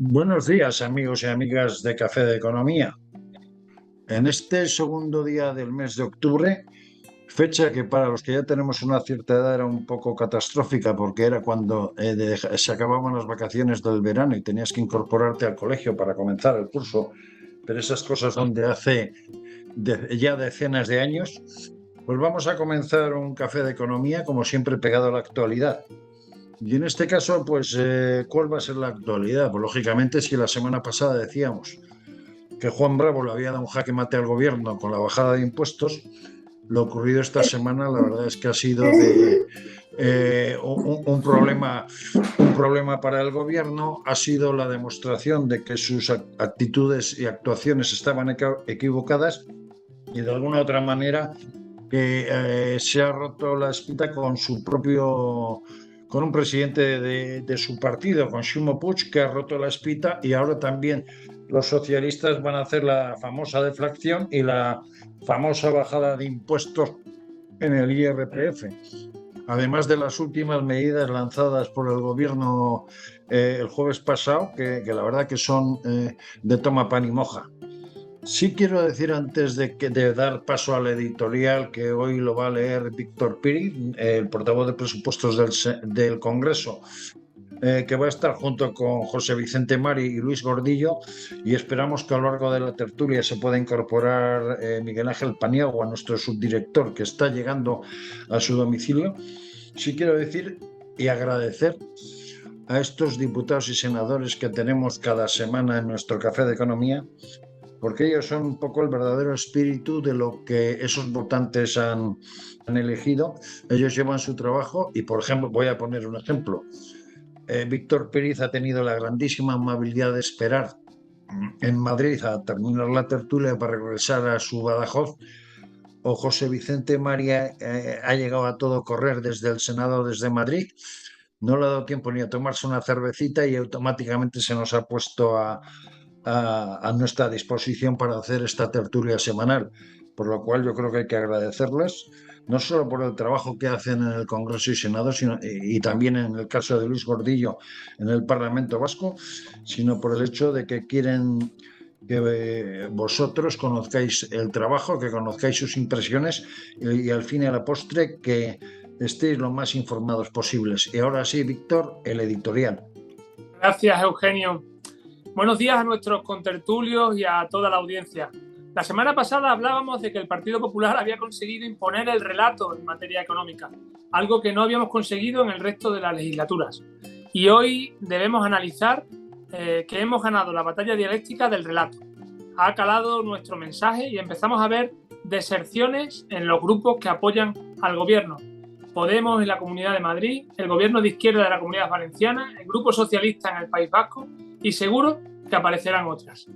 Buenos días, amigos y amigas de Café de Economía. En este segundo día del mes de octubre, fecha que para los que ya tenemos una cierta edad era un poco catastrófica porque era cuando se acababan las vacaciones del verano y tenías que incorporarte al colegio para comenzar el curso, pero esas cosas son de hace ya decenas de años, pues vamos a comenzar un Café de Economía como siempre pegado a la actualidad. Y en este caso, pues, ¿cuál va a ser la actualidad? Pues lógicamente, si la semana pasada decíamos que Juan Bravo le había dado un jaque mate al gobierno con la bajada de impuestos, lo ocurrido esta semana, la verdad es que ha sido de un problema para el gobierno, ha sido la demostración de que sus actitudes y actuaciones estaban equivocadas y de alguna otra manera que se ha roto la espita con su propio, con un presidente de su partido, con Ximo Puig, que ha roto la espita y ahora también los socialistas van a hacer la famosa deflación y la famosa bajada de impuestos en el IRPF. Además de las últimas medidas lanzadas por el gobierno el jueves pasado, que la verdad que son de toma pan y moja. Sí quiero decir antes de dar paso al editorial que hoy lo va a leer Víctor Piri, el portavoz de presupuestos del Congreso, que va a estar junto con José Vicente Mari y Luis Gordillo, y esperamos que a lo largo de la tertulia se pueda incorporar Miguel Ángel Paniagua, nuestro subdirector, que está llegando a su domicilio. Sí quiero decir y agradecer a estos diputados y senadores que tenemos cada semana en nuestro Café de Economía, porque ellos son un poco el verdadero espíritu de lo que esos votantes han elegido. Ellos llevan su trabajo y, por ejemplo, voy a poner un ejemplo. Víctor Pérez ha tenido la grandísima amabilidad de esperar en Madrid a terminar la tertulia para regresar a su Badajoz, o José Vicente María ha llegado a todo correr desde el Senado, desde Madrid. No le ha dado tiempo ni a tomarse una cervecita y automáticamente se nos ha puesto a nuestra disposición para hacer esta tertulia semanal, por lo cual yo creo que hay que agradecerles, no solo por el trabajo que hacen en el Congreso y Senado, y también en el caso de Luis Gordillo en el Parlamento Vasco, sino por el hecho de que quieren que vosotros conozcáis el trabajo, que conozcáis sus impresiones y al fin y a la postre que estéis lo más informados posibles. Y ahora sí, Víctor, el editorial. Gracias, Eugenio. Buenos días a nuestros contertulios y a toda la audiencia. La semana pasada hablábamos de que el Partido Popular había conseguido imponer el relato en materia económica, algo que no habíamos conseguido en el resto de las legislaturas. Y hoy debemos analizar que hemos ganado la batalla dialéctica del relato. Ha calado nuestro mensaje y empezamos a ver deserciones en los grupos que apoyan al gobierno. Podemos en la Comunidad de Madrid, el gobierno de izquierda de la Comunidad Valenciana, el Grupo Socialista en el País Vasco y seguro que aparecerán otras.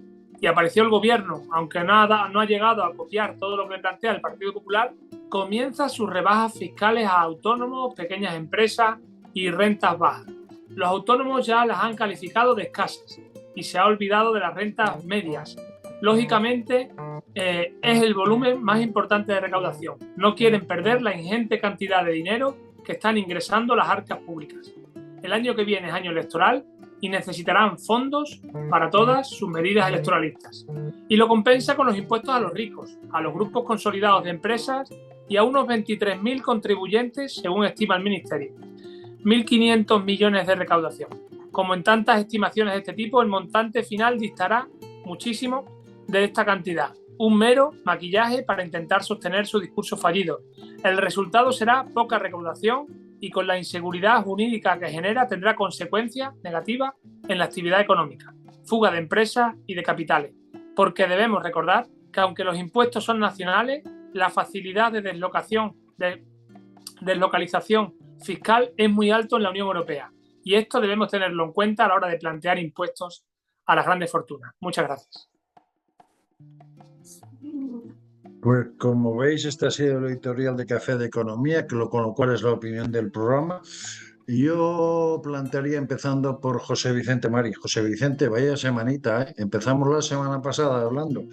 Y apareció el gobierno, aunque no ha llegado a copiar todo lo que le plantea el Partido Popular, comienza sus rebajas fiscales a autónomos, pequeñas empresas y rentas bajas. Los autónomos ya las han calificado de escasas y se ha olvidado de las rentas medias. Lógicamente, es el volumen más importante de recaudación. No quieren perder la ingente cantidad de dinero que están ingresando las arcas públicas. El año que viene es año electoral y necesitarán fondos para todas sus medidas electoralistas. Y lo compensa con los impuestos a los ricos, a los grupos consolidados de empresas y a unos 23.000 contribuyentes, según estima el Ministerio. 1.500 millones de recaudación. Como en tantas estimaciones de este tipo, el montante final distará muchísimo de esta cantidad. Un mero maquillaje para intentar sostener su discurso fallido. El resultado será poca recaudación y con la inseguridad jurídica que genera tendrá consecuencias negativas en la actividad económica, fuga de empresas y de capitales. Porque debemos recordar que aunque los impuestos son nacionales, la facilidad de deslocalización fiscal es muy alto en la Unión Europea. Y esto debemos tenerlo en cuenta a la hora de plantear impuestos a las grandes fortunas. Muchas gracias. Pues como veis, este ha sido el editorial de Café de Economía, con lo cual es la opinión del programa. Yo plantearía empezando por José Vicente Mari. José Vicente, vaya semanita, ¿eh? Empezamos la semana pasada hablando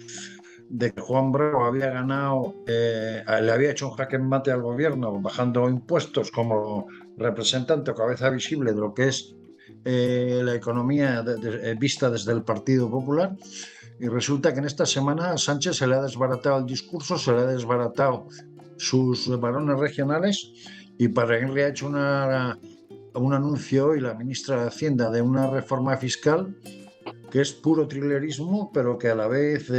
de que Juan Bravo había ganado, le había hecho un jaque en mate al gobierno, bajando impuestos como representante o cabeza visible de lo que es la economía vista desde el Partido Popular. Y resulta que en esta semana a Sánchez se le ha desbaratado el discurso, se le ha desbaratado sus varones regionales, y para él le ha hecho un anuncio hoy la ministra de Hacienda de una reforma fiscal que es puro trilerismo, pero que a la vez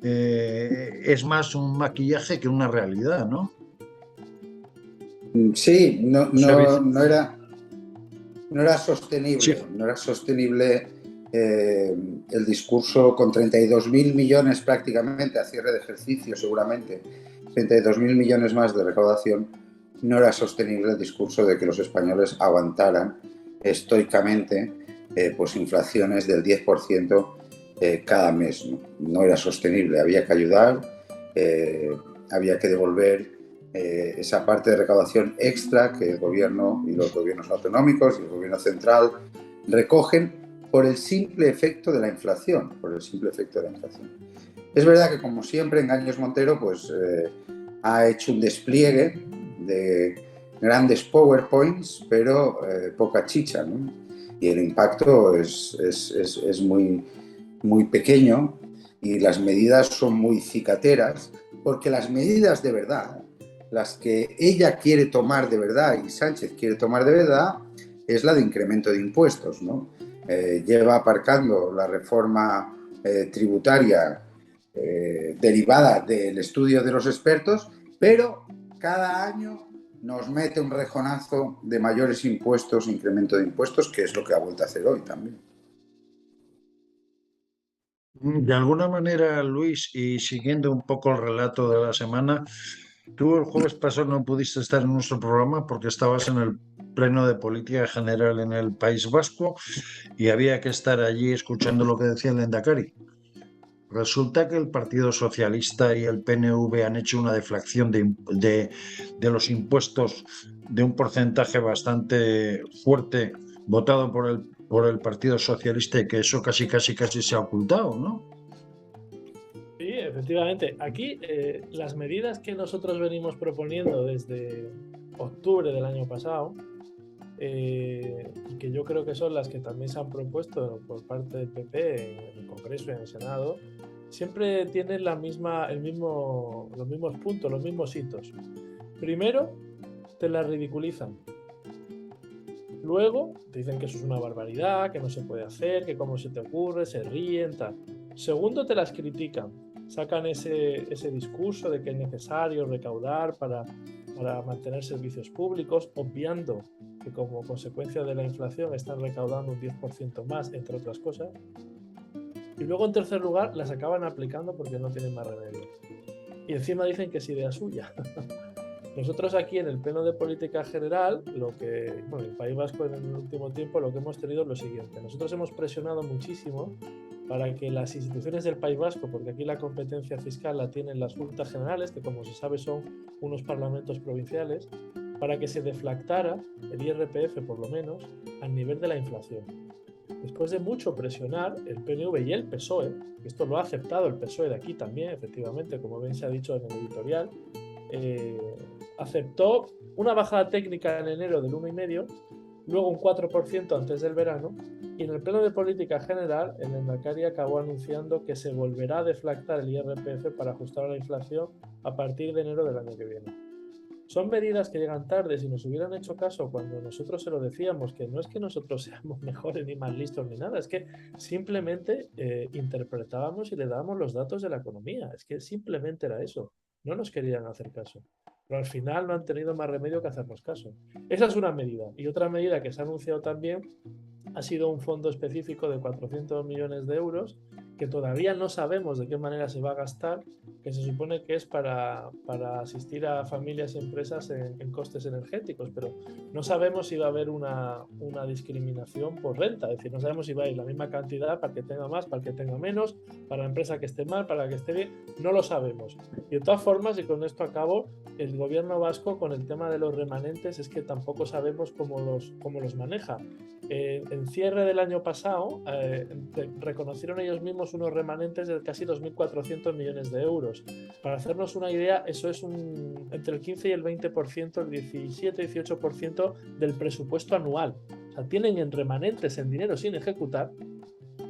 es más un maquillaje que una realidad, ¿no? Sí, no era Sí. sostenible, no era sostenible el discurso con 32.000 millones prácticamente a cierre de ejercicio, seguramente 32.000 millones más de recaudación. No era sostenible el discurso de que los españoles aguantaran estoicamente pues inflaciones del 10% cada mes. No era sostenible, había que ayudar, había que devolver esa parte de recaudación extra que el gobierno y los gobiernos autonómicos y el gobierno central recogen por el simple efecto de la inflación, Es verdad que, como siempre, Engaños Montero pues, ha hecho un despliegue de grandes PowerPoints, pero poca chicha, ¿no? Y el impacto es muy, muy pequeño y las medidas son muy cicateras, porque las medidas de verdad, las que ella quiere tomar de verdad y Sánchez quiere tomar de verdad, es la de incremento de impuestos, ¿no? Lleva aparcando la reforma tributaria derivada del estudio de los expertos, pero cada año nos mete un rejonazo de mayores impuestos, incremento de impuestos, que es lo que ha vuelto a hacer hoy también. De alguna manera, Luis, y siguiendo un poco el relato de la semana, tú el jueves pasado no pudiste estar en nuestro programa porque estabas en el pleno de política general en el País Vasco y había que estar allí escuchando lo que decía el Endacari. Resulta que el Partido Socialista y el PNV han hecho una deflación de los impuestos de un porcentaje bastante fuerte votado por el Partido Socialista, y que eso casi se ha ocultado, ¿no? Sí, efectivamente. Aquí las medidas que nosotros venimos proponiendo desde octubre del año pasado, y que yo creo que son las que también se han propuesto por parte del PP en el Congreso y en el Senado, siempre tienen los mismos puntos, los mismos hitos. Primero, te las ridiculizan. Luego, te dicen que eso es una barbaridad, que no se puede hacer, que cómo se te ocurre, se ríen, tal. Segundo, te las critican. Sacan ese discurso de que es necesario recaudar para mantener servicios públicos, obviando que como consecuencia de la inflación están recaudando un 10% más, entre otras cosas. Y luego, en tercer lugar, las acaban aplicando porque no tienen más remedio. Y encima dicen que es idea suya. Nosotros aquí en el pleno de política general, el País Vasco en el último tiempo, lo que hemos tenido es lo siguiente. Nosotros hemos presionado muchísimo para que las instituciones del País Vasco, porque aquí la competencia fiscal la tienen las Juntas Generales, que como se sabe son unos parlamentos provinciales, para que se deflactara el IRPF por lo menos al nivel de la inflación. Después de mucho presionar, el PNV y el PSOE, esto lo ha aceptado el PSOE de aquí también, efectivamente, como bien se ha dicho en el editorial, aceptó una bajada técnica en enero del 1,5%, luego un 4% antes del verano, y en el pleno de política general el Endacari acabó anunciando que se volverá a deflactar el IRPF para ajustar a la inflación a partir de enero del año que viene. Son medidas que llegan tarde. Si nos hubieran hecho caso cuando nosotros se lo decíamos, que no es que nosotros seamos mejores ni más listos ni nada, es que simplemente interpretábamos y le dábamos los datos de la economía, es que simplemente era eso, no nos querían hacer caso. Pero al final no han tenido más remedio que hacernos caso. Esa es una medida. Y otra medida que se ha anunciado también ha sido un fondo específico de 400 millones de euros que todavía no sabemos de qué manera se va a gastar, que se supone que es para asistir a familias y empresas en costes energéticos, pero no sabemos si va a haber una discriminación por renta, es decir, no sabemos si va a ir la misma cantidad para el que tenga más, para el que tenga menos, para la empresa que esté mal, para la que esté bien, no lo sabemos. Y de todas formas, y con esto acabo, el gobierno vasco con el tema de los remanentes es que tampoco sabemos cómo los maneja. En cierre del año pasado reconocieron ellos mismos tenemos unos remanentes de casi 2.400 millones de euros. Para hacernos una idea, eso es entre el 15 y el 20%, el 17-18% del presupuesto anual. O sea, tienen en remanentes, en dinero sin ejecutar,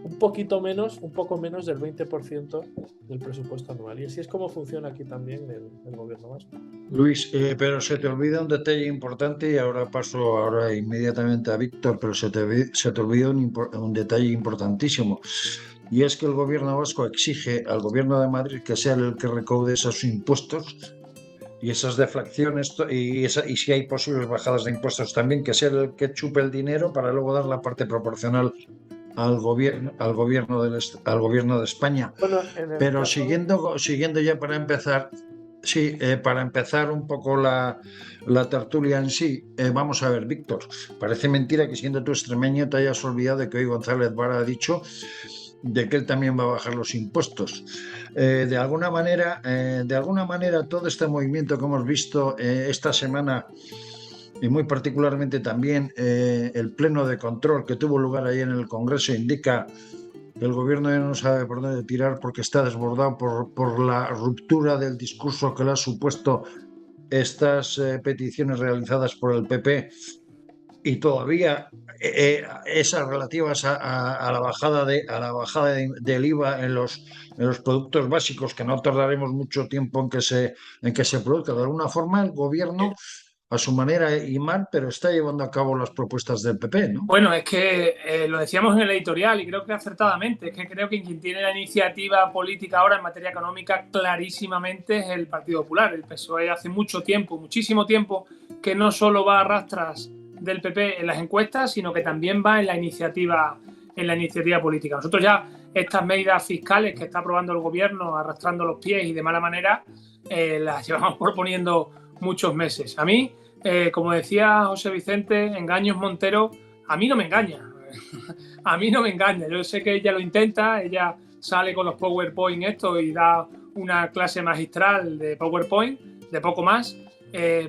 un poco menos del 20% del presupuesto anual. Y así es como funciona aquí también el gobierno vasco. Luis, pero se te olvida un detalle importante y ahora paso inmediatamente a Víctor, pero se te olvida un detalle importantísimo. Y es que el gobierno vasco exige al gobierno de Madrid que sea el que recaude esos impuestos y esas deflaciones y si hay posibles bajadas de impuestos también, que sea el que chupe el dinero para luego dar la parte proporcional al gobierno de España. Bueno, Pero siguiendo ya para empezar, sí, para empezar un poco la tertulia en sí, vamos a ver, Víctor, parece mentira que siendo tú extremeño te hayas olvidado de que hoy González Vara ha dicho de que él también va a bajar los impuestos. De alguna manera, todo este movimiento que hemos visto esta semana, y muy particularmente también el pleno de control que tuvo lugar ahí en el Congreso, indica que el gobierno ya no sabe por dónde tirar porque está desbordado por la ruptura del discurso que le ha supuesto estas peticiones realizadas por el PP y todavía esas relativas a la bajada del IVA en los productos básicos, que no tardaremos mucho tiempo en que se produzca. De alguna forma el gobierno, a su manera y mal, pero está llevando a cabo las propuestas del PP, ¿no? Bueno, es que lo decíamos en el editorial y creo que acertadamente, es que creo que quien tiene la iniciativa política ahora en materia económica clarísimamente es el Partido Popular. El PSOE hace mucho tiempo, muchísimo tiempo, que no solo va a rastras del PP en las encuestas, sino que también va en la iniciativa política. Nosotros ya estas medidas fiscales que está aprobando el gobierno arrastrando los pies y de mala manera las llevamos proponiendo muchos meses. A mí, como decía José Vicente, engaños Montero, a mí no me engaña. A mí no me engaña. Yo sé que ella lo intenta, ella sale con los PowerPoint esto y da una clase magistral de PowerPoint, de poco más,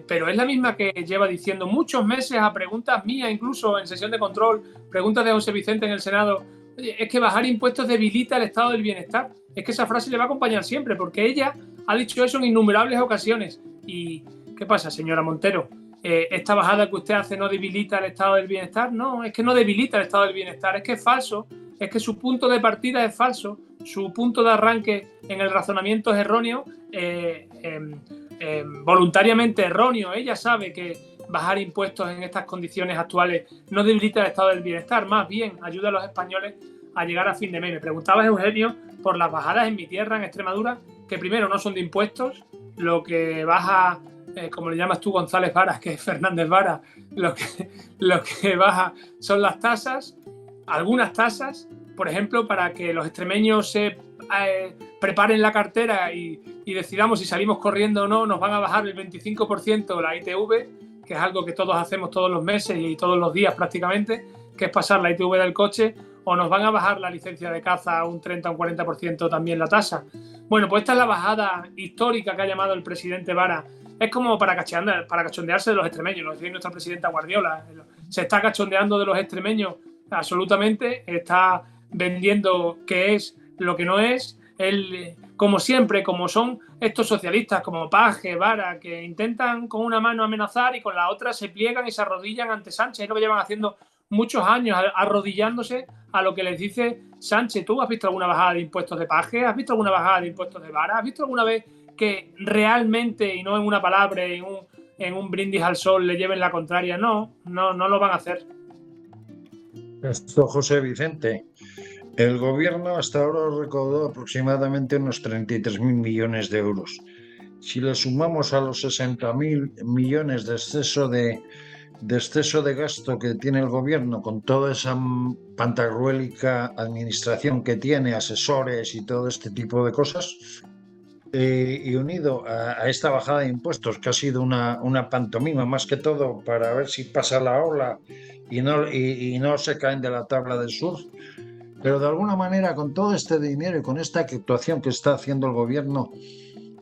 pero es la misma que lleva diciendo muchos meses a preguntas mías, incluso en sesión de control, preguntas de José Vicente en el Senado. Oye, es que bajar impuestos debilita el estado del bienestar. Es que esa frase le va a acompañar siempre, porque ella ha dicho eso en innumerables ocasiones. ¿Y qué pasa, señora Montero? ¿Esta bajada que usted hace no debilita el estado del bienestar? No, es que no debilita el estado del bienestar, es que es falso, es que su punto de partida es falso, su punto de arranque en el razonamiento es erróneo, voluntariamente erróneo. Ella sabe que bajar impuestos en estas condiciones actuales no debilita el estado del bienestar, más bien ayuda a los españoles a llegar a fin de mes. Me preguntaba Eugenio por las bajadas en mi tierra, en Extremadura, que primero no son de impuestos, lo que baja, como le llamas tú, González Vara, que es Fernández Vara, lo que baja son las tasas, algunas tasas, por ejemplo, para que los extremeños se preparen la cartera y decidamos si salimos corriendo o no, nos van a bajar el 25% la ITV, que es algo que todos hacemos todos los meses y todos los días prácticamente, que es pasar la ITV del coche, o nos van a bajar la licencia de caza a un 30 o un 40% también la tasa. Bueno, pues esta es la bajada histórica que ha llamado el presidente Vara. Es como para cachondearse de los extremeños, lo decía nuestra presidenta Guardiola. Se está cachondeando de los extremeños absolutamente, está vendiendo que es lo que no es. Él, como siempre, como son estos socialistas como Paje, Vara, que intentan con una mano amenazar y con la otra se pliegan y se arrodillan ante Sánchez. Es lo que llevan haciendo muchos años, arrodillándose a lo que les dice Sánchez. ¿Tú has visto alguna bajada de impuestos de Paje? ¿Has visto alguna bajada de impuestos de Vara? ¿Has visto alguna vez que realmente, y no en una palabra, en un brindis al sol, le lleven la contraria? No lo van a hacer. Esto, José Vicente, el gobierno hasta ahora recaudó aproximadamente unos 33.000 millones de euros. Si le sumamos a los 60.000 millones de exceso de gasto que tiene el gobierno, con toda esa pantagruélica administración que tiene, asesores y todo este tipo de cosas, y unido a esta bajada de impuestos, que ha sido una pantomima más que todo para ver si pasa la ola y no se caen de la tabla del surf. Pero de alguna manera, con todo este dinero y con esta actuación que está haciendo el gobierno,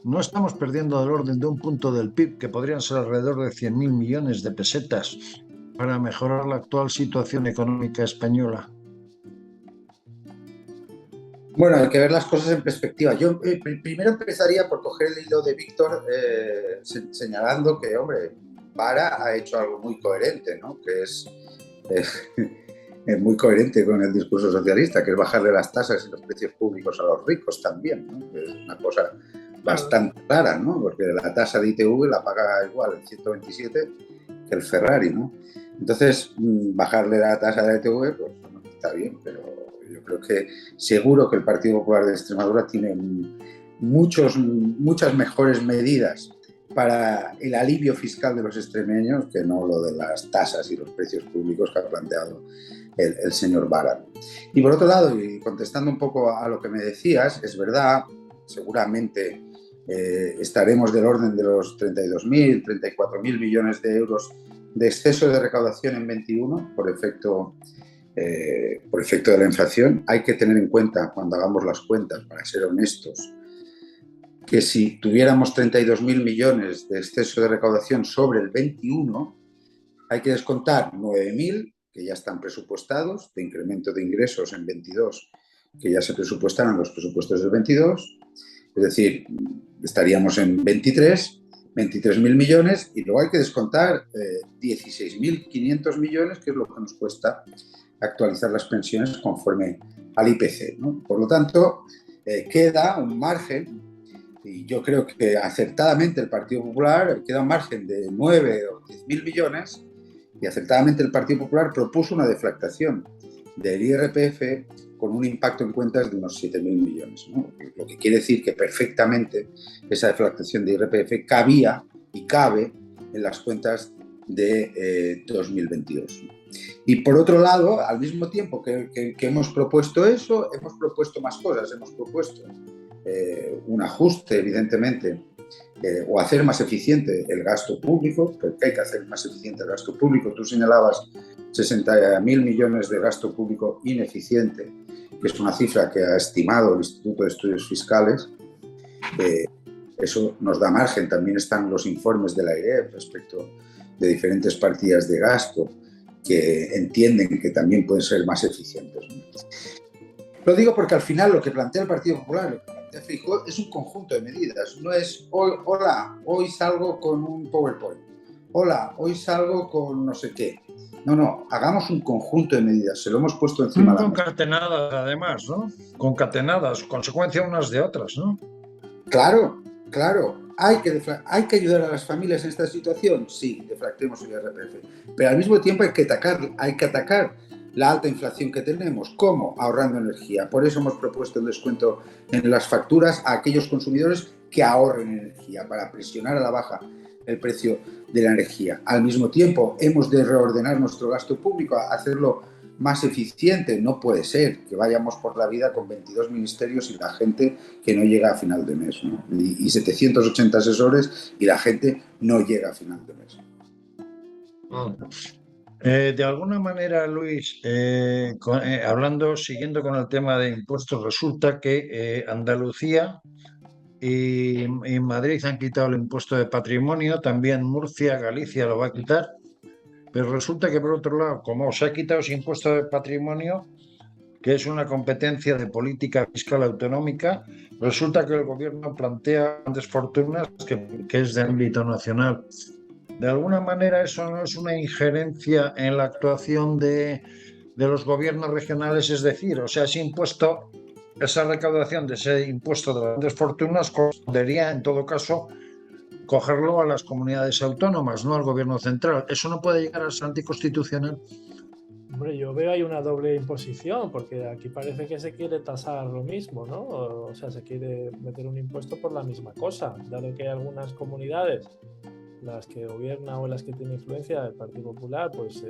no estamos perdiendo del orden de un punto del PIB, que podrían ser alrededor de 100.000 millones de pesetas, para mejorar la actual situación económica española. Bueno, hay que ver las cosas en perspectiva. Yo primero empezaría por coger el hilo de Víctor señalando que, hombre, Vara ha hecho algo muy coherente, ¿no? Que es muy coherente con el discurso socialista, que es bajarle las tasas y los precios públicos a los ricos también, ¿no? Que es una cosa bastante clara, ¿no? Porque la tasa de ITV la paga igual el 127 que el Ferrari, ¿no? Entonces, bajarle la tasa de ITV, pues está bien, pero yo creo que seguro que el Partido Popular de Extremadura tiene muchas mejores medidas para el alivio fiscal de los extremeños que no lo de las tasas y los precios públicos que ha planteado el señor Vara. Y por otro lado, y contestando un poco a lo que me decías, es verdad, seguramente estaremos del orden de los 32.000, 34.000 millones de euros de exceso de recaudación en 21 por efecto de la inflación. Hay que tener en cuenta, cuando hagamos las cuentas, para ser honestos, que si tuviéramos 32.000 millones de exceso de recaudación sobre el 21, hay que descontar 9.000, que ya están presupuestados, de incremento de ingresos en 22, que ya se presupuestaron los presupuestos del 22, es decir, estaríamos en 23.000 millones, y luego hay que descontar 16.500 millones, que es lo que nos cuesta actualizar las pensiones conforme al IPC, ¿no? Por lo tanto, queda un margen, y yo creo que acertadamente el Partido Popular queda un margen de 9 o 10.000 millones, y acertadamente el Partido Popular propuso una deflactación del IRPF con un impacto en cuentas de unos 7.000 millones, ¿no? Lo que quiere decir que perfectamente esa deflactación de IRPF cabía y cabe en las cuentas de 2022. Y por otro lado, al mismo tiempo que hemos propuesto eso, hemos propuesto más cosas. Hemos propuesto un ajuste, evidentemente, o hacer más eficiente el gasto público, porque hay que hacer más eficiente el gasto público. Tú señalabas 60.000 millones de gasto público ineficiente, que es una cifra que ha estimado el Instituto de Estudios Fiscales. Eso nos da margen. También están los informes de la IREF respecto de diferentes partidas de gasto que entienden que también pueden ser más eficientes. Lo digo porque al final lo que plantea el Partido Popular, lo que plantea Feijóo, es un conjunto de medidas. No es, hola, hoy salgo con un PowerPoint. Hola, hoy salgo con no sé qué. No, hagamos un conjunto de medidas. Se lo hemos puesto encima de la mesa. Concatenadas, además, ¿no? Concatenadas, consecuencia unas de otras, ¿no? Claro. ¿Hay que ayudar a las familias en esta situación? Sí, deflactemos el IRPF. Pero al mismo tiempo hay que atacar la alta inflación que tenemos. ¿Cómo? Ahorrando energía. Por eso hemos propuesto el descuento en las facturas a aquellos consumidores que ahorren energía, para presionar a la baja el precio de la energía. Al mismo tiempo, hemos de reordenar nuestro gasto público, hacerlo más eficiente. No puede ser que vayamos por la vida con 22 ministerios y la gente que no llega a final de mes, ¿no? Y 780 asesores y la gente no llega a final de mes. De alguna manera, Luis, siguiendo con el tema de impuestos, resulta que Andalucía y Madrid han quitado el impuesto de patrimonio, también Murcia, Galicia lo va a quitar, pero resulta que por otro lado, como se ha quitado ese impuesto de patrimonio, que es una competencia de política fiscal autonómica, resulta que el gobierno plantea grandes fortunas que es de ámbito nacional. De alguna manera eso no es una injerencia en la actuación de los gobiernos regionales, es decir, o sea, ese impuesto, esa recaudación de ese impuesto de las grandes fortunas correspondería en todo caso cogerlo a las comunidades autónomas, no al gobierno central. ¿Eso no puede llegar a ser anticonstitucional? Hombre, yo veo ahí una doble imposición, porque aquí parece que se quiere tasar lo mismo, ¿no? O sea, se quiere meter un impuesto por la misma cosa, dado que hay algunas comunidades, las que gobierna o las que tienen influencia del Partido Popular, pues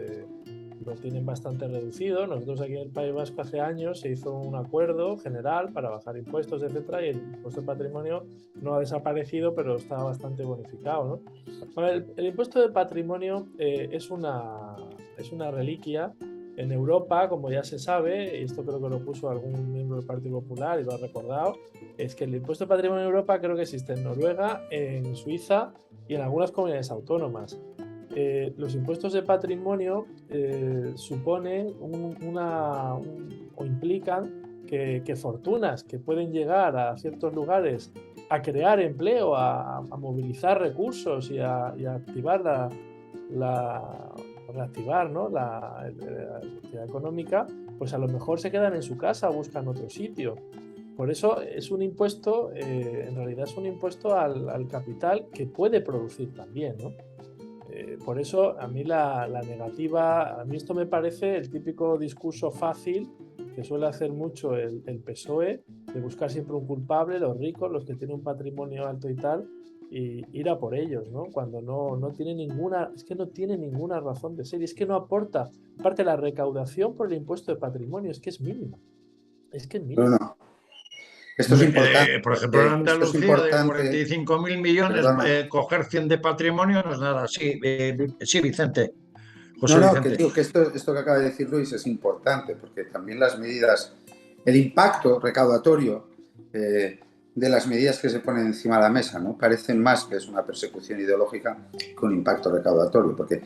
lo tienen bastante reducido. Nosotros aquí en el País Vasco hace años se hizo un acuerdo general para bajar impuestos, etcétera, y el impuesto de patrimonio no ha desaparecido, pero está bastante bonificado, ¿no? Bueno, el impuesto de patrimonio es una reliquia. En Europa, como ya se sabe, y esto creo que lo puso algún miembro del Partido Popular y lo ha recordado, es que el impuesto de patrimonio en Europa creo que existe en Noruega, en Suiza y en algunas comunidades autónomas. Los impuestos de patrimonio suponen o implican que fortunas que pueden llegar a ciertos lugares a crear empleo, a movilizar recursos y a activar reactivar, ¿no? la actividad económica, pues a lo mejor se quedan en su casa o buscan otro sitio. Por eso es un impuesto, en realidad es un impuesto al capital que puede producir también, ¿no? Por eso a mí la negativa, a mí esto me parece el típico discurso fácil que suele hacer mucho el PSOE, de buscar siempre un culpable, los ricos, los que tienen un patrimonio alto y tal, y ir a por ellos, ¿no? Cuando no tiene ninguna, es que no tiene ninguna razón de ser, y es que no aporta, aparte la recaudación por el impuesto de patrimonio, es que es mínima. Es que es mínima. No. Esto es importante. Por ejemplo, en Andalucía, de 45.000 millones, coger 100 de patrimonio no es nada. Sí, sí, Vicente. José Vicente. Que digo que esto que acaba de decir Luis es importante, porque también las medidas, el impacto recaudatorio de las medidas que se ponen encima de la mesa, ¿no? Parecen más que es una persecución ideológica que un impacto recaudatorio, porque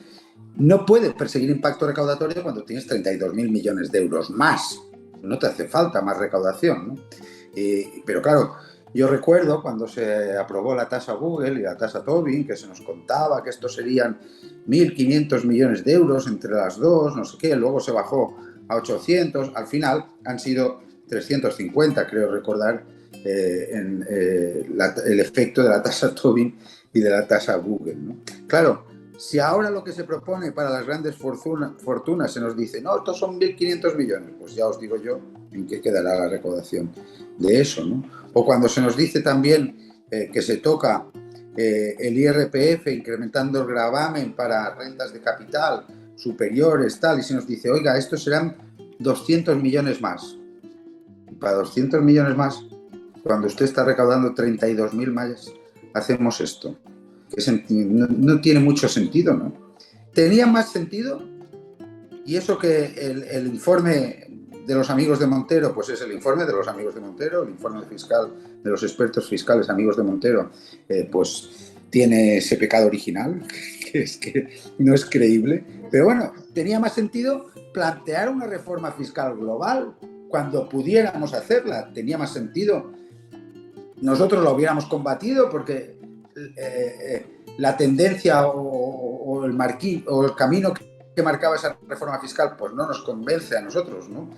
no puedes perseguir impacto recaudatorio cuando tienes 32.000 millones de euros más. No te hace falta más recaudación, ¿no? Pero claro, yo recuerdo cuando se aprobó la tasa Google y la tasa Tobin, que se nos contaba que estos serían 1.500 millones de euros entre las dos, no sé qué, luego se bajó a 800, al final han sido 350, creo recordar, el efecto de la tasa Tobin y de la tasa Google, ¿no? Claro, si ahora lo que se propone para las grandes fortunas se nos dice, no, estos son 1.500 millones, pues ya os digo yo en qué quedará la recaudación de eso, ¿no? O cuando se nos dice también que se toca el IRPF incrementando el gravamen para rentas de capital superiores, tal, y se nos dice, oiga, estos serán 200 millones más. Y para 200 millones más, cuando usted está recaudando 32.000 más, hacemos esto. No tiene mucho sentido, ¿no? Tenía más sentido, y eso que el informe de los amigos de Montero, pues es el informe de los amigos de Montero, el informe fiscal de los expertos fiscales amigos de Montero, pues tiene ese pecado original, que es que no es creíble. Pero bueno, tenía más sentido plantear una reforma fiscal global cuando pudiéramos hacerla. Tenía más sentido. Nosotros lo hubiéramos combatido porque la tendencia o el camino que marcaba esa reforma fiscal pues no nos convence a nosotros, ¿no?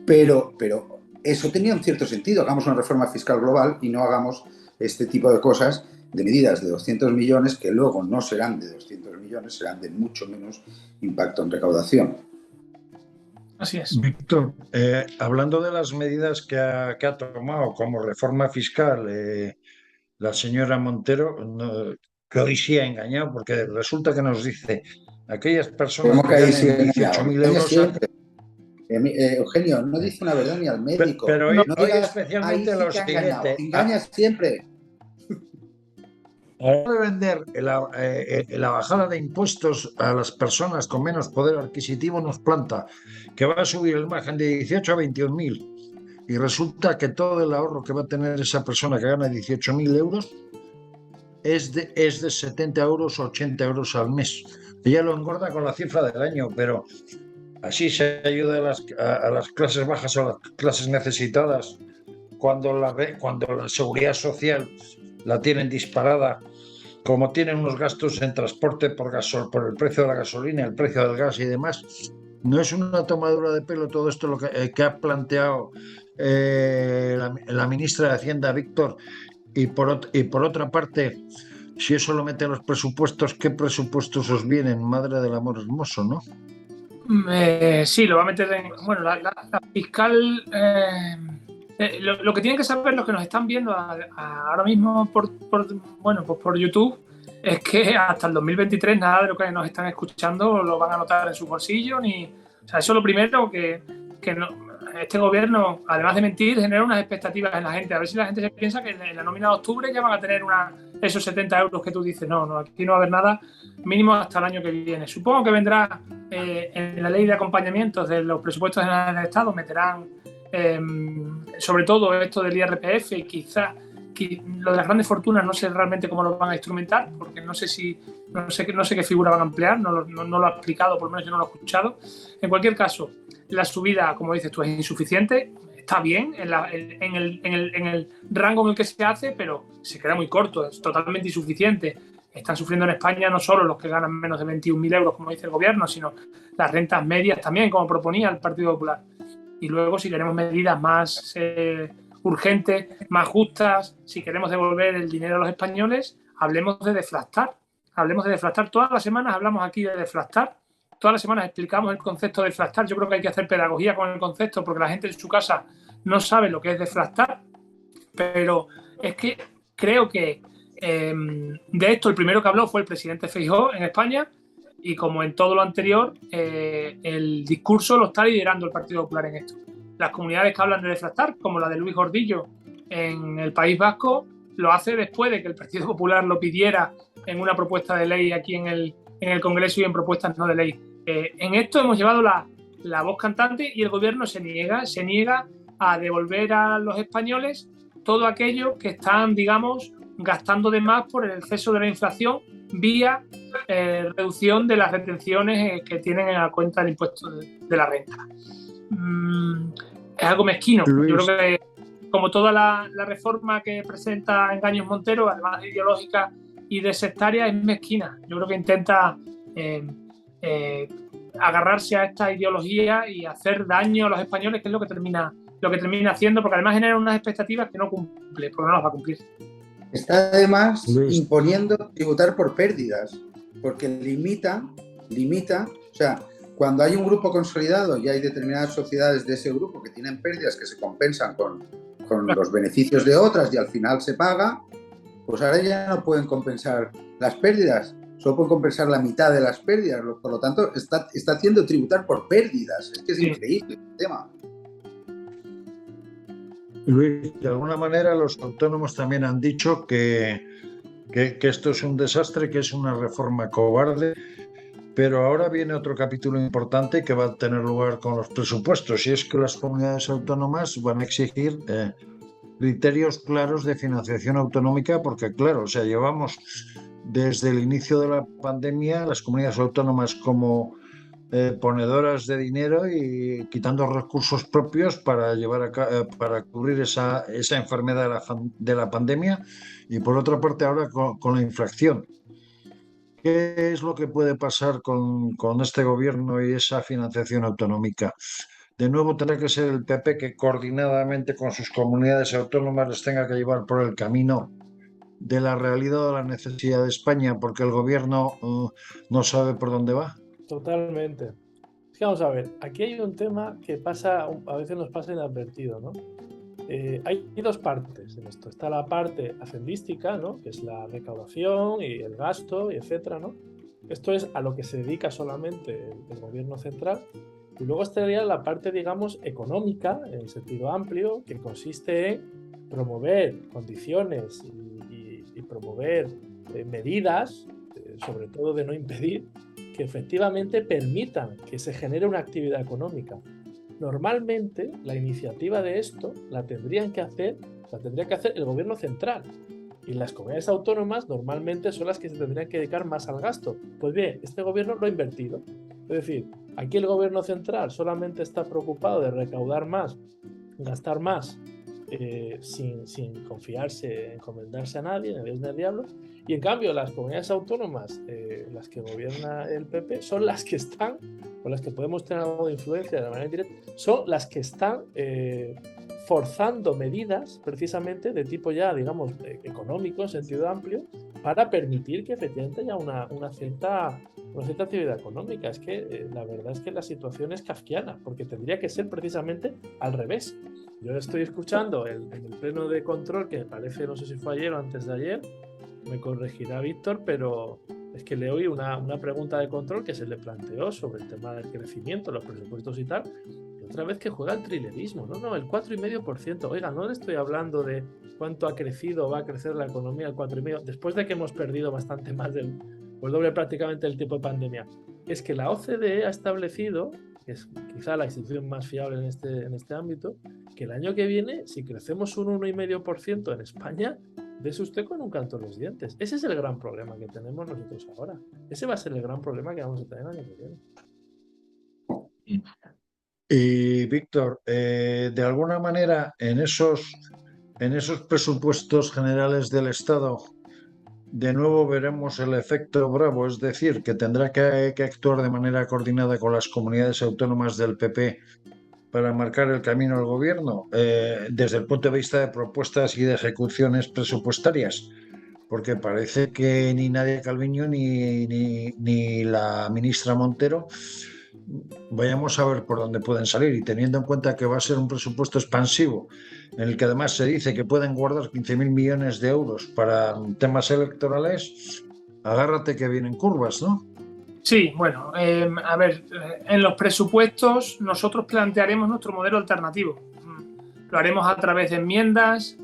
Pero eso tenía un cierto sentido. Hagamos una reforma fiscal global y no hagamos este tipo de cosas, de medidas de 200 millones que luego no serán de 200 millones, serán de mucho menos impacto en recaudación. Así es. Víctor, hablando de las medidas que ha tomado como reforma fiscal la señora Montero, que hoy sí ha engañado, porque resulta que nos dice aquellas personas que ganen 18.000 euros... Eugenio, no dice una verdad ni al médico. Pero no hoy digas, especialmente sí lo siguiente. Engañas siempre. Ahora de vender la bajada de impuestos a las personas con menos poder adquisitivo nos planta que va a subir el margen de 18 a 21.000 y resulta que todo el ahorro que va a tener esa persona que gana 18.000 euros es de 70 euros o 80 euros al mes. Ella lo engorda con la cifra del año, pero así se ayuda a las clases bajas o a las clases necesitadas cuando la seguridad social la tienen disparada, como tienen unos gastos en transporte por el precio de la gasolina, el precio del gas y demás. No es una tomadura de pelo todo esto lo que ha planteado la ministra de Hacienda, Víctor, y por otra parte, si eso lo mete a los presupuestos, ¿qué presupuestos os vienen? Madre del amor hermoso, ¿no? Sí, lo va a meter en... Bueno, la fiscal... lo que tienen que saber los que nos están viendo ahora mismo por YouTube es que hasta el 2023 nada de lo que nos están escuchando lo van a notar en su bolsillo. O sea, eso es lo primero que este gobierno, además de mentir, genera unas expectativas en la gente. A ver si la gente se piensa que en la nómina de octubre ya van a tener esos 70 euros que tú dices. No, aquí no va a haber nada mínimo hasta el año que viene. Supongo que vendrá en la ley de acompañamientos de los presupuestos generales del Estado, meterán sobre todo esto del IRPF y quizás lo de las grandes fortunas no sé realmente cómo lo van a instrumentar, porque no sé qué figura van a emplear, no lo ha explicado, por lo menos yo no lo he escuchado. En cualquier caso, la subida, como dices tú, es insuficiente, está bien en el rango en el que se hace, pero se queda muy corto, es totalmente insuficiente. Están sufriendo en España no solo los que ganan menos de 21.000 euros, como dice el gobierno, sino las rentas medias también, como proponía el Partido Popular. Y luego, si queremos medidas más urgentes, más justas, si queremos devolver el dinero a los españoles, hablemos de deflactar. Hablemos de deflactar. Todas las semanas hablamos aquí de deflactar. Todas las semanas explicamos el concepto de deflactar. Yo creo que hay que hacer pedagogía con el concepto porque la gente en su casa no sabe lo que es deflactar. Pero es que creo que de esto el primero que habló fue el presidente Feijóo en España, y como en todo lo anterior, el discurso lo está liderando el Partido Popular en esto. Las comunidades que hablan de deflactar, como la de Luis Gordillo en el País Vasco, lo hace después de que el Partido Popular lo pidiera en una propuesta de ley aquí en el Congreso y en propuestas no de ley. En esto hemos llevado la voz cantante y el gobierno se niega a devolver a los españoles todo aquello que están, digamos, gastando de más por el exceso de la inflación vía reducción de las retenciones que tienen en la cuenta del impuesto de la renta. Es algo mezquino. Luis. Yo creo que, como toda la reforma que presenta Engaños Montero, además de ideológica y de sectaria, es mezquina. Yo creo que intenta agarrarse a esta ideología y hacer daño a los españoles, que es lo que termina haciendo, porque además genera unas expectativas que no cumple, porque no las va a cumplir. Está además Luis. imponiendo tributar por pérdidas, porque limita, o sea, cuando hay un grupo consolidado y hay determinadas sociedades de ese grupo que tienen pérdidas que se compensan con los beneficios de otras y al final se paga, pues ahora ya no pueden compensar las pérdidas, solo pueden compensar la mitad de las pérdidas, por lo tanto está haciendo tributar por pérdidas. Es que es increíble el tema. Luis, de alguna manera los autónomos también han dicho que esto es un desastre, que es una reforma cobarde, pero ahora viene otro capítulo importante que va a tener lugar con los presupuestos, y es que las comunidades autónomas van a exigir criterios claros de financiación autonómica, porque claro, o sea, llevamos desde el inicio de la pandemia las comunidades autónomas como ponedoras de dinero y quitando recursos propios para para cubrir esa enfermedad de la pandemia, y por otra parte ahora con la inflación. ¿Qué es lo que puede pasar con este gobierno y esa financiación autonómica? De nuevo tendrá que ser el PP que coordinadamente con sus comunidades autónomas les tenga que llevar por el camino de la realidad o la necesidad de España, porque el gobierno no sabe por dónde va. Totalmente. Es que vamos a ver, aquí hay un tema que pasa, a veces nos pasa inadvertido, ¿no? Hay dos partes en esto. Está la parte hacendística, ¿no? Que es la recaudación y el gasto, y etcétera, ¿no? Esto es a lo que se dedica solamente el gobierno central. Y luego estaría la parte, digamos, económica, en el sentido amplio, que consiste en promover condiciones y promover medidas, sobre todo de no impedir, que efectivamente permitan que se genere una actividad económica. Normalmente la iniciativa de esto la tendría que hacer el gobierno central, y las comunidades autónomas normalmente son las que se tendrían que dedicar más al gasto. Pues bien, este gobierno lo ha invertido. Es decir, aquí el gobierno central solamente está preocupado de recaudar más, gastar más, sin confiarse, encomendarse a nadie, ni a Dios ni al diablo. Y en cambio las comunidades autónomas, las que gobierna el PP, son las que están, con las que podemos tener algo de influencia de manera indirecta, son las que están forzando medidas precisamente de tipo ya, digamos, económico en sentido amplio, para permitir que efectivamente haya una cierta actividad económica. Es que la verdad es que la situación es kafkiana, porque tendría que ser precisamente al revés. Yo estoy escuchando en el pleno de control, que me parece, no sé si fue ayer o antes de ayer, me corregirá Víctor, pero es que le oí una pregunta de control que se le planteó sobre el tema del crecimiento, los presupuestos y tal, y otra vez que juega el trilerismo. No, el 4,5%. Oiga, no le estoy hablando de cuánto ha crecido o va a crecer la economía al 4,5%, después de que hemos perdido bastante más el doble prácticamente del tiempo de pandemia. Es que la OCDE ha establecido, que es quizá la institución más fiable en este ámbito, que el año que viene, si crecemos un 1,5% en España, dese usted con un canto en los dientes. Ese es el gran problema que tenemos nosotros ahora. Ese va a ser el gran problema que vamos a tener el año que viene. Y Víctor, de alguna manera en esos presupuestos generales del Estado, de nuevo veremos el efecto Bravo, es decir, que tendrá que actuar de manera coordinada con las comunidades autónomas del PP para marcar el camino al gobierno, desde el punto de vista de propuestas y de ejecuciones presupuestarias. Porque parece que ni Nadia Calviño ni la ministra Montero vayamos a ver por dónde pueden salir. Y teniendo en cuenta que va a ser un presupuesto expansivo, en el que además se dice que pueden guardar 15.000 millones de euros para temas electorales, agárrate que vienen curvas, ¿no? Sí, bueno, a ver, en los presupuestos nosotros plantearemos nuestro modelo alternativo. Lo haremos a través de enmiendas.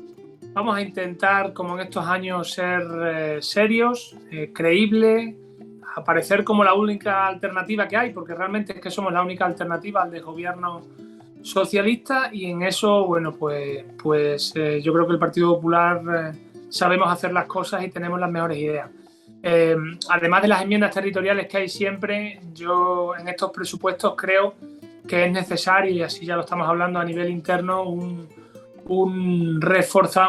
Vamos a intentar, como en estos años, ser serios, creíbles, aparecer como la única alternativa que hay, porque realmente es que somos la única alternativa al desgobierno socialista, y en eso, bueno, pues yo creo que el Partido Popular sabemos hacer las cosas y tenemos las mejores ideas. Además de las enmiendas territoriales que hay siempre, yo en estos presupuestos creo que es necesario, y así ya lo estamos hablando a nivel interno, un refuerzo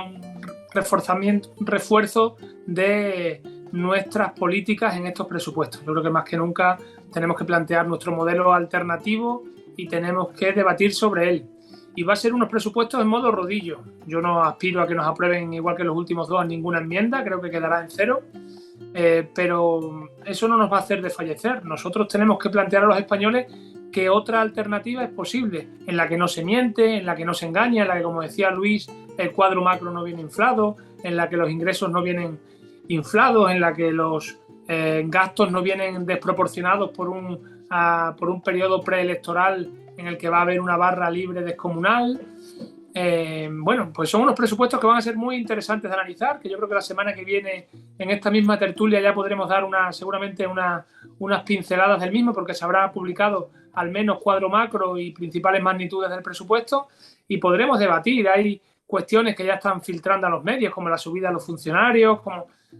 de nuestras políticas en estos presupuestos. Yo creo que más que nunca tenemos que plantear nuestro modelo alternativo y tenemos que debatir sobre él. Y va a ser unos presupuestos en modo rodillo. Yo no aspiro a que nos aprueben igual que los últimos dos ninguna enmienda, creo que quedará en cero. Pero eso no nos va a hacer desfallecer. Nosotros tenemos que plantear a los españoles que otra alternativa es posible, en la que no se miente, en la que no se engaña, en la que, como decía Luis, el cuadro macro no viene inflado, en la que los ingresos no vienen inflados, en la que los gastos no vienen desproporcionados por un periodo preelectoral en el que va a haber una barra libre descomunal. Bueno, pues son unos presupuestos que van a ser muy interesantes de analizar, que yo creo que la semana que viene en esta misma tertulia ya podremos dar seguramente unas pinceladas del mismo, porque se habrá publicado al menos cuadro macro y principales magnitudes del presupuesto, y podremos debatir. Hay cuestiones que ya están filtrando a los medios, como la subida a los funcionarios,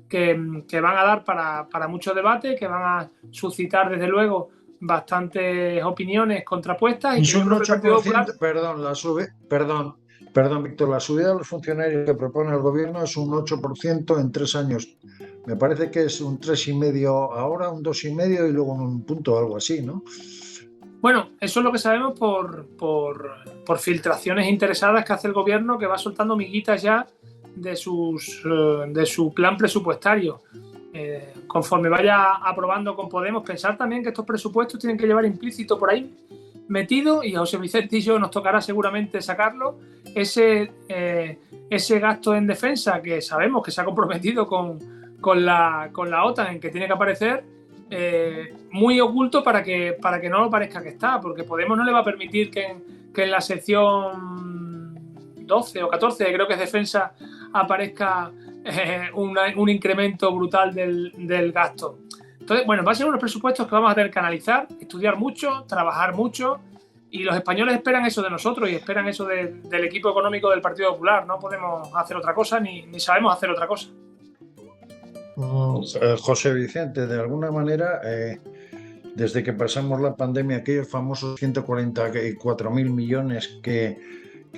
que van a dar para mucho debate, que van a suscitar desde luego bastantes opiniones contrapuestas. Es un 8%, perdón, Víctor, la subida de los funcionarios que propone el gobierno es un 8% en 3 años. Me parece que es un 3,5 ahora, un 2,5 y luego un punto, algo así, ¿no? Bueno, eso es lo que sabemos por filtraciones interesadas que hace el gobierno, que va soltando miguitas ya de su plan presupuestario. Conforme vaya aprobando con Podemos, pensar también que estos presupuestos tienen que llevar implícito por ahí metido, y a José Vicente y yo nos tocará seguramente sacarlo, ese gasto en defensa que sabemos que se ha comprometido con la OTAN, en que tiene que aparecer muy oculto para que no lo parezca que está, porque Podemos no le va a permitir que en la sección 12 o 14, creo que es defensa, aparezca un incremento brutal del gasto. Entonces, bueno, va a ser unos presupuestos que vamos a tener que analizar, estudiar mucho, trabajar mucho, y los españoles esperan eso de nosotros y esperan eso del equipo económico del Partido Popular. No podemos hacer otra cosa, ni sabemos hacer otra cosa. José Vicente, de alguna manera, desde que pasamos la pandemia, aquellos famosos 144.000 millones que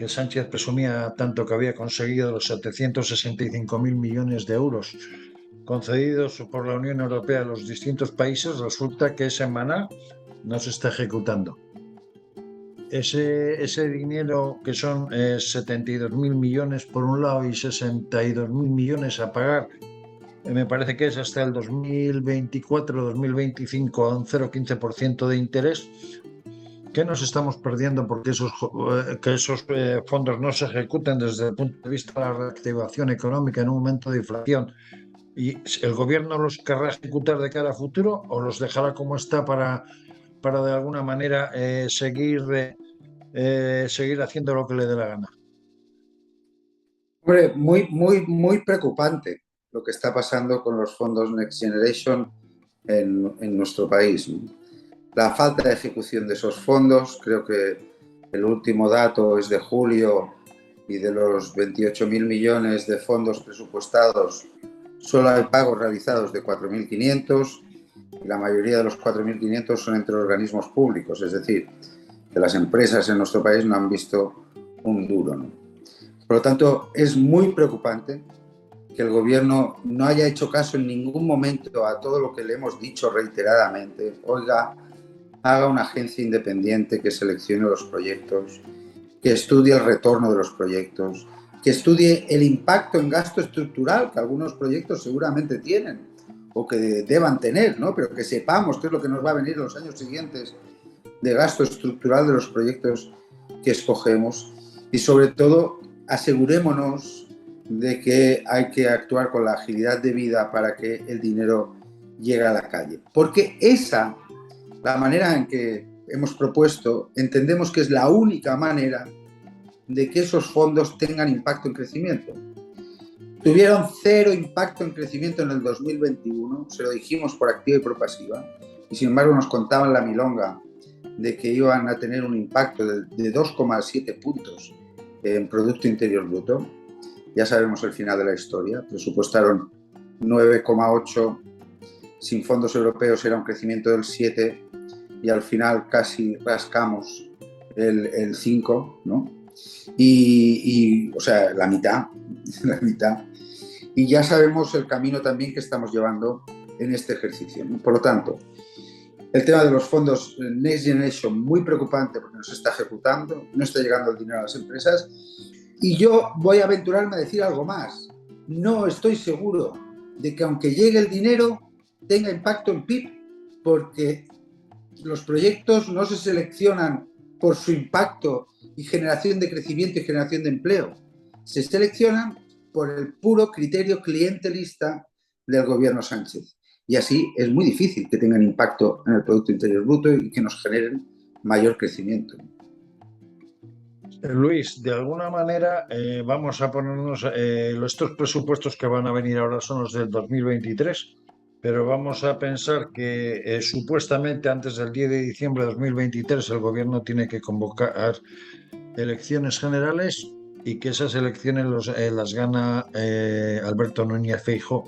Sánchez presumía tanto que había conseguido, los 765.000 millones de euros concedidos por la Unión Europea a los distintos países, resulta que ese maná no se está ejecutando. Ese dinero, que son 72.000 millones por un lado y 62.000 millones a pagar, me parece que es hasta el 2024-2025 a un 0,15% de interés. ¿Qué nos estamos perdiendo porque esos fondos no se ejecuten desde el punto de vista de la reactivación económica en un momento de inflación? ¿Y el gobierno los querrá ejecutar de cara a futuro o los dejará como está para de alguna manera seguir haciendo lo que le dé la gana? Hombre, muy preocupante lo que está pasando con los fondos Next Generation en nuestro país, ¿no? La falta de ejecución de esos fondos, creo que el último dato es de julio, y de los 28.000 millones de fondos presupuestados, solo hay pagos realizados de 4.500, y la mayoría de los 4.500 son entre organismos públicos. Es decir, de las empresas en nuestro país no han visto un duro, ¿no? Por lo tanto, es muy preocupante que el gobierno no haya hecho caso en ningún momento a todo lo que le hemos dicho reiteradamente. Oiga, haga una agencia independiente que seleccione los proyectos, que estudie el retorno de los proyectos, que estudie el impacto en gasto estructural que algunos proyectos seguramente tienen o que deban tener, ¿no? Pero que sepamos qué es lo que nos va a venir en los años siguientes de gasto estructural de los proyectos que escogemos, y sobre todo asegurémonos de que hay que actuar con la agilidad debida para que el dinero llegue a la calle. Porque la manera en que hemos propuesto, entendemos que es la única manera de que esos fondos tengan impacto en crecimiento. Tuvieron 0 impacto en crecimiento en el 2021, se lo dijimos por activa y por pasiva, y sin embargo nos contaban la milonga de que iban a tener un impacto de 2,7 puntos en Producto Interior Bruto. Ya sabemos el final de la historia, presupuestaron 9,8, sin fondos europeos era un crecimiento del 7 y al final casi rascamos el 5, ¿no? O sea, la mitad. Y ya sabemos el camino también que estamos llevando en este ejercicio, ¿no? Por lo tanto, el tema de los fondos Next Generation, muy preocupante porque no se está ejecutando, no está llegando el dinero a las empresas. Y yo voy a aventurarme a decir algo más. No estoy seguro de que aunque llegue el dinero tenga impacto en PIB, porque los proyectos no se seleccionan por su impacto y generación de crecimiento y generación de empleo. Se seleccionan por el puro criterio clientelista del gobierno Sánchez. Y así es muy difícil que tengan impacto en el Producto Interior Bruto y que nos generen mayor crecimiento. Luis, de alguna manera vamos a ponernos, estos presupuestos que van a venir ahora son los del 2023, pero vamos a pensar que supuestamente antes del 10 de diciembre de 2023 el gobierno tiene que convocar elecciones generales y que esas elecciones las gana Alberto Núñez Feijóo.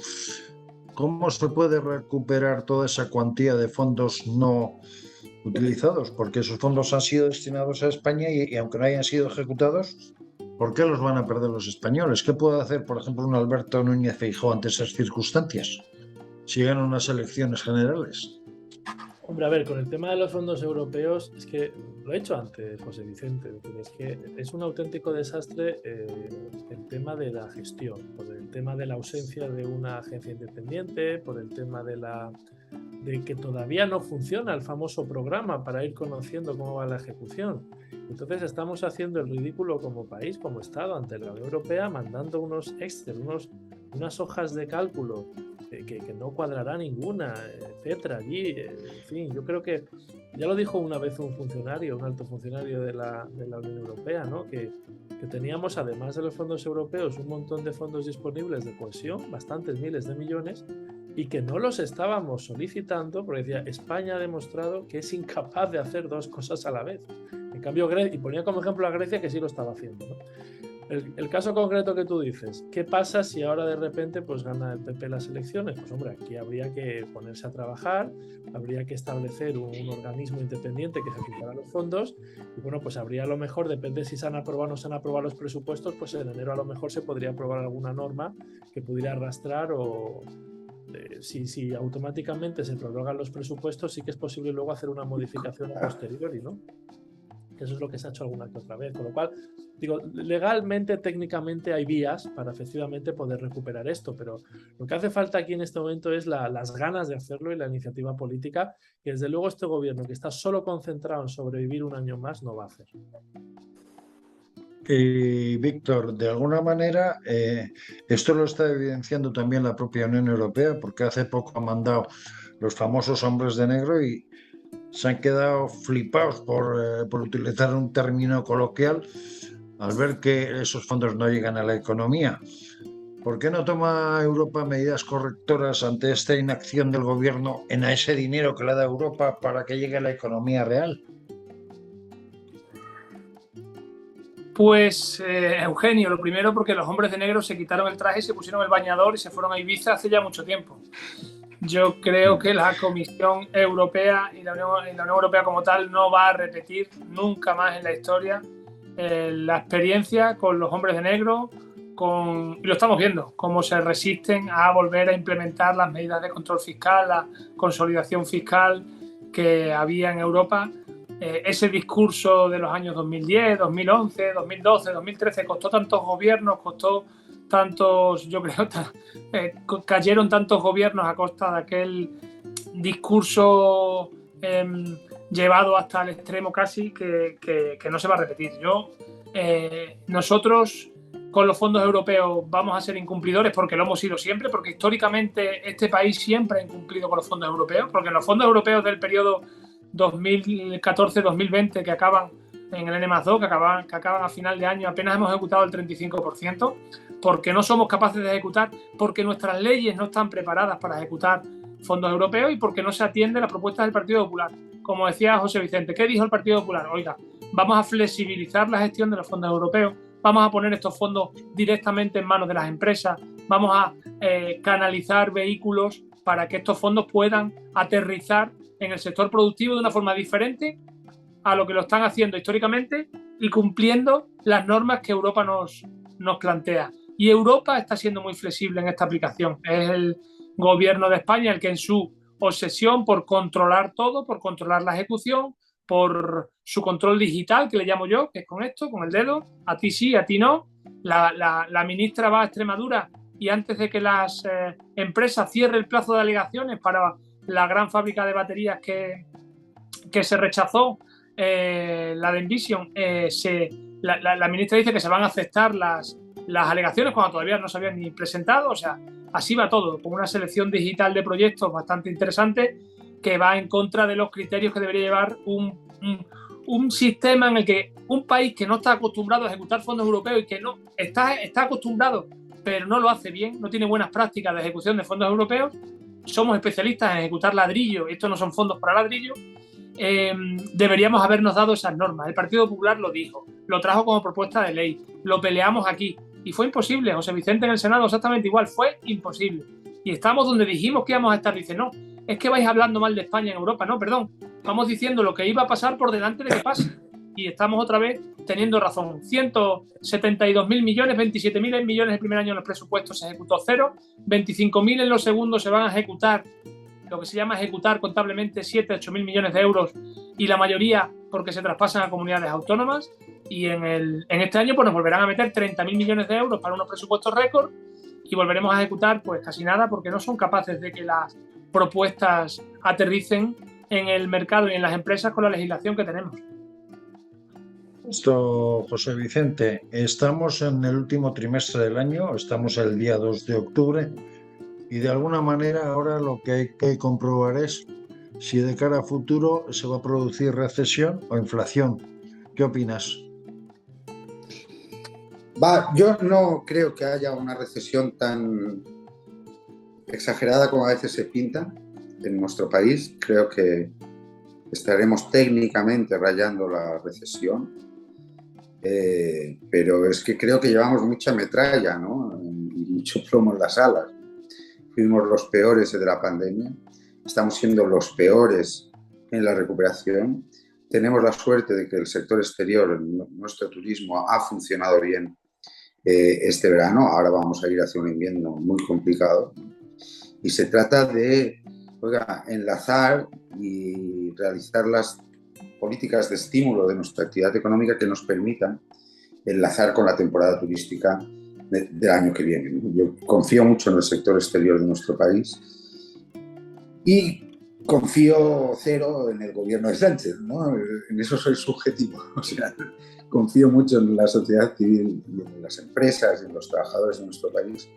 ¿Cómo se puede recuperar toda esa cuantía de fondos no utilizados? Porque esos fondos han sido destinados a España y aunque no hayan sido ejecutados, ¿por qué los van a perder los españoles? ¿Qué puede hacer, por ejemplo, un Alberto Núñez Feijóo ante esas circunstancias si ganan unas elecciones generales? Hombre, a ver, con el tema de los fondos europeos, es que lo he hecho antes, José Vicente, es que es un auténtico desastre el tema de la gestión, por el tema de la ausencia de una agencia independiente, por el tema de que todavía no funciona el famoso programa para ir conociendo cómo va la ejecución. Entonces estamos haciendo el ridículo como país, como Estado, ante la Unión Europea, mandando unos Excel, unas hojas de cálculo que no cuadrará ninguna, etcétera, allí, en fin, yo creo que ya lo dijo una vez un alto funcionario de la Unión Europea, ¿no? Que teníamos, además de los fondos europeos, un montón de fondos disponibles de cohesión, bastantes miles de millones, y que no los estábamos solicitando porque decía, España ha demostrado que es incapaz de hacer dos cosas a la vez. En cambio, y ponía como ejemplo a Grecia, que sí lo estaba haciendo, ¿no? El caso concreto que tú dices, ¿qué pasa si ahora de repente pues gana el PP las elecciones? Pues hombre, aquí habría que ponerse a trabajar, habría que establecer un organismo independiente que ejecutará los fondos y bueno, pues habría a lo mejor, depende si se han aprobado o no se han aprobado los presupuestos, pues en enero a lo mejor se podría aprobar alguna norma que pudiera arrastrar o si automáticamente se prorrogan los presupuestos, sí que es posible luego hacer una modificación a posteriori, ¿no? Eso es lo que se ha hecho alguna que otra vez, con lo cual, digo, legalmente, técnicamente hay vías para efectivamente poder recuperar esto, pero lo que hace falta aquí en este momento es las ganas de hacerlo y la iniciativa política, que desde luego este gobierno que está solo concentrado en sobrevivir un año más no va a hacer. Y Víctor, de alguna manera, esto lo está evidenciando también la propia Unión Europea, porque hace poco ha mandado los famosos hombres de negro y se han quedado flipados por utilizar un término coloquial al ver que esos fondos no llegan a la economía. ¿Por qué no toma Europa medidas correctoras ante esta inacción del gobierno en ese dinero que le da Europa para que llegue a la economía real? Pues, Eugenio, lo primero porque los hombres de negro se quitaron el traje, se pusieron el bañador y se fueron a Ibiza hace ya mucho tiempo. Yo creo que la Comisión Europea y la Unión Europea como tal no va a repetir nunca más en la historia la experiencia con los hombres de negro, y lo estamos viendo, cómo se resisten a volver a implementar las medidas de control fiscal, la consolidación fiscal que había en Europa. Ese discurso de los años 2010, 2011, 2012, 2013 costó tantos gobiernos, costó tantos, yo creo, cayeron tantos gobiernos a costa de aquel discurso llevado hasta el extremo casi que no se va a repetir. Nosotros con los fondos europeos vamos a ser incumplidores porque lo hemos sido siempre, porque históricamente este país siempre ha incumplido con los fondos europeos, porque los fondos europeos del periodo 2014-2020 que acaban en el N+2, que acaban a final de año, apenas hemos ejecutado el 35%, porque no somos capaces de ejecutar, porque nuestras leyes no están preparadas para ejecutar fondos europeos y porque no se atiende las propuestas del Partido Popular. Como decía José Vicente, ¿qué dijo el Partido Popular? Oiga, vamos a flexibilizar la gestión de los fondos europeos, vamos a poner estos fondos directamente en manos de las empresas, vamos a canalizar vehículos para que estos fondos puedan aterrizar en el sector productivo de una forma diferente a lo que lo están haciendo históricamente y cumpliendo las normas que Europa nos plantea. Y Europa está siendo muy flexible en esta aplicación. Es el gobierno de España el que en su obsesión por controlar todo, por controlar la ejecución, por su control digital, que le llamo yo, que es con esto, con el dedo, a ti sí, a ti no. La ministra va a Extremadura y antes de que las empresas cierren el plazo de alegaciones para la gran fábrica de baterías que se rechazó, la de Envision, la ministra dice que se van a aceptar las alegaciones cuando todavía no se habían ni presentado. O sea, así va todo, con una selección digital de proyectos bastante interesante que va en contra de los criterios que debería llevar un sistema en el que un país que no está acostumbrado a ejecutar fondos europeos y que no está acostumbrado pero no lo hace bien, no tiene buenas prácticas de ejecución de fondos europeos, somos especialistas en ejecutar ladrillo, estos no son fondos para ladrillo, deberíamos habernos dado esas normas. El Partido Popular lo dijo, lo trajo como propuesta de ley, lo peleamos aquí y fue imposible. José Vicente en el Senado exactamente igual, fue imposible. Y estamos donde dijimos que íbamos a estar. Dice, no, es que vais hablando mal de España en Europa. No, perdón, vamos diciendo lo que iba a pasar por delante de que pase. Y estamos otra vez teniendo razón. 172.000 millones, 27.000 millones el primer año en los presupuestos se ejecutó cero, 25.000 en los segundos se van a ejecutar, lo que se llama ejecutar contablemente 7-8.000 millones de euros y la mayoría porque se traspasan a comunidades autónomas. Y en este año pues nos volverán a meter 30.000 millones de euros para unos presupuestos récord y volveremos a ejecutar pues casi nada porque no son capaces de que las propuestas aterricen en el mercado y en las empresas con la legislación que tenemos. Esto, José Vicente, estamos en el último trimestre del año, estamos el día 2 de octubre y de alguna manera ahora lo que hay que comprobar es si de cara a futuro se va a producir recesión o inflación. ¿Qué opinas? Yo no creo que haya una recesión tan exagerada como a veces se pinta en nuestro país. Creo que estaremos técnicamente rayando la recesión, pero es que creo que llevamos mucha metralla, ¿no? Y mucho plomo en las alas. Fuimos los peores de la pandemia, estamos siendo los peores en la recuperación. Tenemos la suerte de que el sector exterior, nuestro turismo, ha funcionado bien este verano. Ahora vamos a ir hacia un invierno muy complicado. Y se trata de enlazar y realizar las políticas de estímulo de nuestra actividad económica que nos permitan enlazar con la temporada turística del año que viene. Yo confío mucho en el sector exterior de nuestro país y confío cero en el gobierno de Sánchez, ¿no? En eso soy subjetivo. O sea, confío mucho en la sociedad civil, en las empresas, en los trabajadores de nuestro país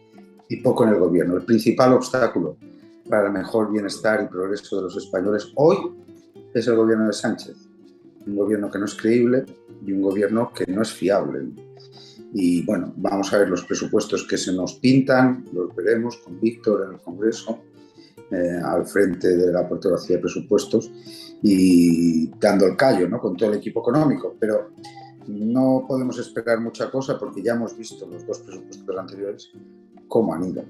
y poco en el gobierno. El principal obstáculo para el mejor bienestar y progreso de los españoles hoy es el gobierno de Sánchez. Un gobierno que no es creíble y un gobierno que no es fiable. Y bueno, vamos a ver los presupuestos que se nos pintan, los veremos con Víctor en el Congreso, al frente de la portavocía de presupuestos y dando el callo, ¿no? Con todo el equipo económico. Pero no podemos esperar mucha cosa porque ya hemos visto los dos presupuestos anteriores cómo han ido.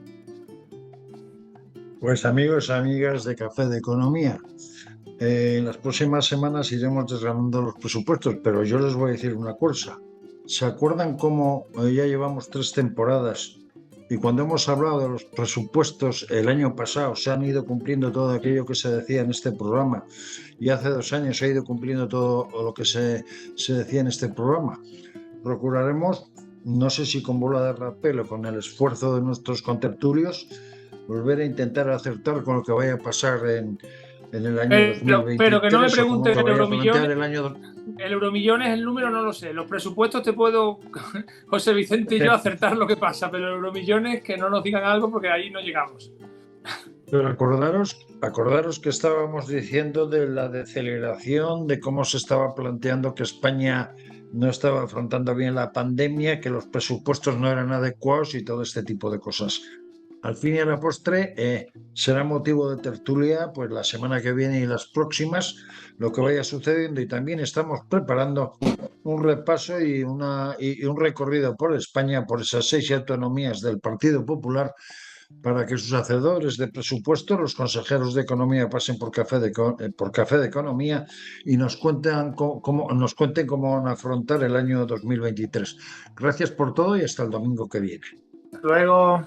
Pues amigos y amigas de Café de Economía, en las próximas semanas iremos desgranando los presupuestos, pero yo les voy a decir una cosa. ¿Se acuerdan cómo ya llevamos 3 temporadas y cuando hemos hablado de los presupuestos el año pasado se han ido cumpliendo todo aquello que se decía en este programa y hace 2 años se ha ido cumpliendo todo lo que se decía en este programa? Procuraremos, no sé si con bola de rapel o con el esfuerzo de nuestros contertulios, volver a intentar acertar con lo que vaya a pasar en el año 2023. Pero que no me preguntes el euromillón. El euromillón es el número, no lo sé. Los presupuestos te puedo, José Vicente y yo, acertar lo que pasa, pero el euromillones que no nos digan algo porque ahí no llegamos. Pero acordaros que estábamos diciendo de la deceleración, de cómo se estaba planteando que España no estaba afrontando bien la pandemia, que los presupuestos no eran adecuados y todo este tipo de cosas. Al fin y a la postre será motivo de tertulia pues la semana que viene y las próximas lo que vaya sucediendo, y también estamos preparando un repaso y un recorrido por España, por esas 6 autonomías del Partido Popular, para que sus hacedores de presupuesto, los consejeros de Economía, pasen por Café de Economía y nos cuenten cómo van a afrontar el año 2023. Gracias por todo y hasta el domingo que viene. Hasta luego.